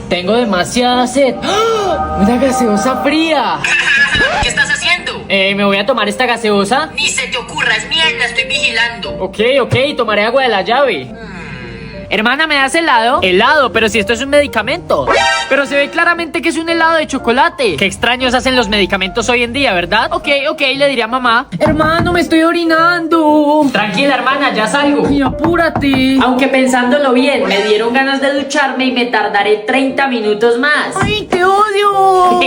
Tengo demasiada sed. ¡Ah! ¡Una gaseosa fría! ¿Qué estás haciendo? Me voy a tomar esta gaseosa. Ni se te ocurra, es mierda, estoy vigilando. Ok, tomaré agua de la llave. Hermana, ¿me das helado? Helado, pero si esto es un medicamento. Pero se ve claramente que es un helado de chocolate. Qué extraños hacen los medicamentos hoy en día, ¿verdad? Ok, le diré a mamá. Hermano, me estoy orinando. Tranquila, hermana, ya salgo. Y apúrate. Aunque pensándolo bien, me dieron ganas de ducharme y me tardaré 30 minutos más. ¡Ay, te odio!